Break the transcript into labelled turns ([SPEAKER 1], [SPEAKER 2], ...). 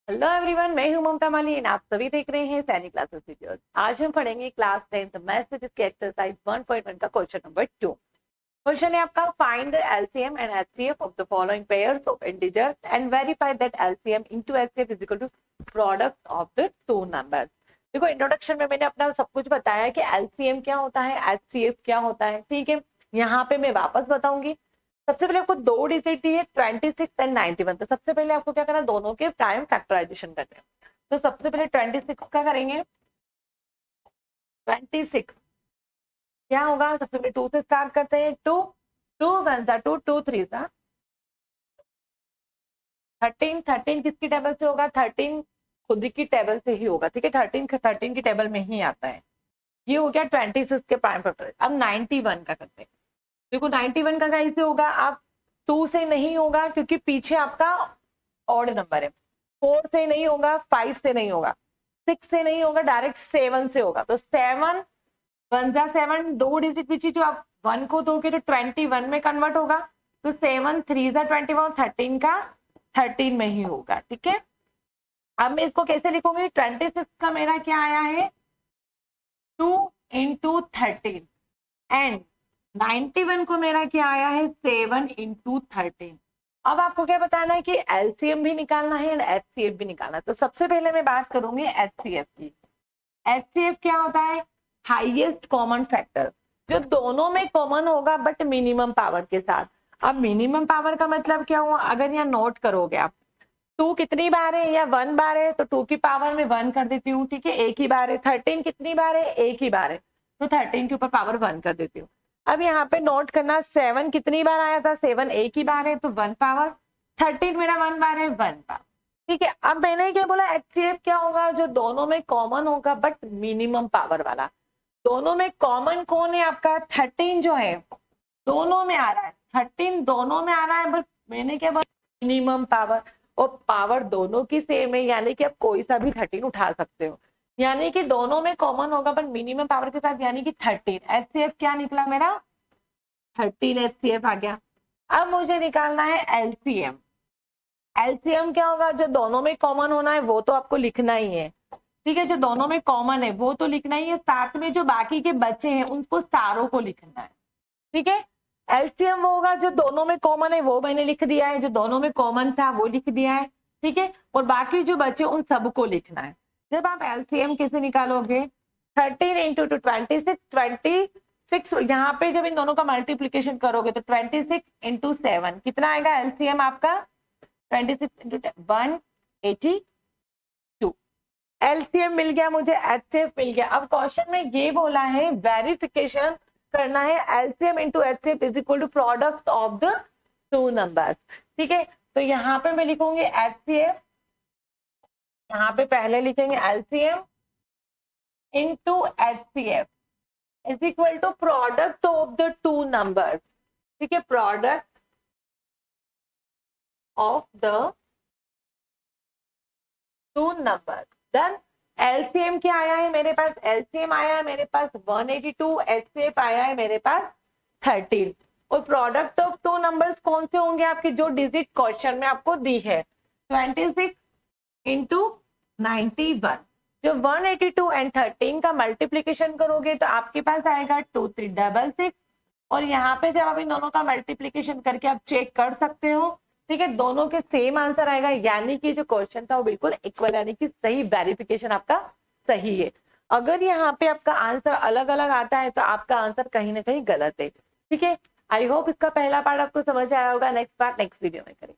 [SPEAKER 1] Hello everyone, मैं हूं ममता माली और आप सभी देख रहे हैं सैनिक क्लासेस वीडियोस। आज हम पढ़ेंगे क्लास 10th मैथ्स जिसके एक्सरसाइज 1.1 का क्वेश्चन नंबर 2। क्वेश्चन है आपका, find the LCM and HCF of the following pairs of integers and verify that LCM into HCF is equal to product of the two numbers. देखो, introduction में मैंने अपना सब कुछ बताया कि एलसीएम क्या होता है, एचसीएफ क्या होता है। ठीक है, यहाँ पे मैं वापस बताऊंगी। सबसे पहले आपको दो डिजिट दी है 26 एंड 91। तो सबसे पहले आपको क्या करना है, दोनों के प्राइम फैक्टराइजेशन करने हैं। तो सबसे पहले 26 का करेंगे। 26 क्या होगा, सबसे पहले 2 से स्टार्ट करते हैं। 2 2 वन सा 2 2 3 सा 13 13 किसकी टेबल से होगा, 13 खुद की टेबल से ही होगा। ठीक है, 13 की टेबल में ही आता है। ये हो गया 26 के प्राइम फैक्टर। अब 91 का करते हैं। देखो 91 का कैसे होगा, आप 2 से नहीं होगा क्योंकि पीछे आपका ऑड नंबर है। 4 से नहीं होगा, 5 से नहीं होगा, 6 से नहीं होगा, डायरेक्ट 7 से होगा। तो 7 वन जा 7, दो डिजिट पीछे जो आप 1 को दोगे तो 21 में कन्वर्ट होगा। तो 7 3 जा 21, 13 का 13 में ही होगा। ठीक है, अब मैं इसको कैसे लिखूंगी, 26 का मेरा क्या आया है 2 इंटू 13 एंड 91 को मेरा क्या आया है 7 इंटू 13। अब आपको क्या बताना है कि एलसीएम भी निकालना है और एचसीएफ भी निकालना है। तो सबसे पहले मैं बात करूंगी एचसीएफ की। एचसीएफ क्या होता है, हाईएस्ट कॉमन फैक्टर, जो दोनों में कॉमन होगा बट मिनिमम पावर के साथ। अब मिनिमम पावर का मतलब क्या हुआ, अगर यहाँ नोट करोगे आप 2 कितनी बार है या 1 बार है तो 2 की पावर में 1 कर देती हूँ। ठीक है, एक ही बार है। 13 कितनी बार है, एक ही बार है, तो 13 के ऊपर पावर 1 कर देती हूँ। अब यहाँ पे नोट करना, 7 कितनी बार आया था, 7 एक ही बार है तो 1 पावर। 13 मेरा 1 बार है, 1 पावर। ठीक है, अब मैंने क्या बोला, एचसीएफ क्या होगा, जो दोनों में कॉमन होगा बट मिनिमम पावर वाला। दोनों में कॉमन कौन है आपका, 13 जो है दोनों में आ रहा है। 13 दोनों में आ रहा है, बट मैंने क्या बोला, मिनिमम पावर। और पावर दोनों की सेम है, यानी कि आप कोई सा भी 13 उठा सकते हो। यानी कि दोनों में कॉमन होगा बट मिनिमम पावर के साथ, यानी कि 13। एचसीएफ क्या निकला मेरा, 13 एचसीएफ आ गया। अब मुझे निकालना है एलसीएम। एलसीएम क्या होगा, जो दोनों में कॉमन होना है वो तो आपको लिखना ही है। ठीक है, जो दोनों में कॉमन है वो तो लिखना ही है, साथ में जो बाकी के बचे हैं उनको सारों को लिखना है। ठीक है, एलसीएम वो होगा जो दोनों में कॉमन है, वो मैंने लिख दिया है, जो दोनों में कॉमन था वो लिख दिया है। ठीक है, और बाकी जो बचे उन सबको लिखना है। जब आप एलसीएम कैसे निकालोगे, 13 इंटू 26, 26 यहाँ पे जब इन दोनों का मल्टीप्लीकेशन करोगे तो 26 इंटू 7 कितना आएगा एलसीएम आपका, 26 इंटू 182। एलसीएम मिल गया मुझे, एचसीएफ मिल गया। अब क्वेश्चन में ये बोला है वेरिफिकेशन करना है, LCM into HCF is equal to product of the two numbers. ठीक है, तो यहाँ पे मैं लिखूंगी एचसीएफ, यहाँ पे पहले लिखेंगे LCM into HCF is equal to product of the two numbers. ठीक है, product of the two numbers. Then LCM क्या आया है मेरे पास, एलसीएम आया है मेरे पास 182, एचसीएफ आया है मेरे पास 13। और प्रोडक्ट ऑफ टू नंबर्स कौन से होंगे आपके, जो डिजिट क्वेश्चन में आपको दी है, 26 इंटू 91। जो 182 एंड 13 का मल्टीप्लीकेशन करोगे तो आपके पास आएगा 2366। और यहाँ पे जब आप इन दोनों का मल्टीप्लीकेशन करके आप चेक कर सकते हो। ठीक है, दोनों के सेम आंसर आएगा, यानी कि जो क्वेश्चन था वो बिल्कुल इक्वल, यानी कि सही, वेरिफिकेशन आपका सही है। अगर यहाँ पे आपका आंसर अलग अलग आता है तो आपका आंसर कहीं ना कहीं गलत है। ठीक है, आई होप इसका पहला पार्ट आपको समझ आया होगा। नेक्स्ट पार्ट नेक्स्ट वीडियो में करेंगे।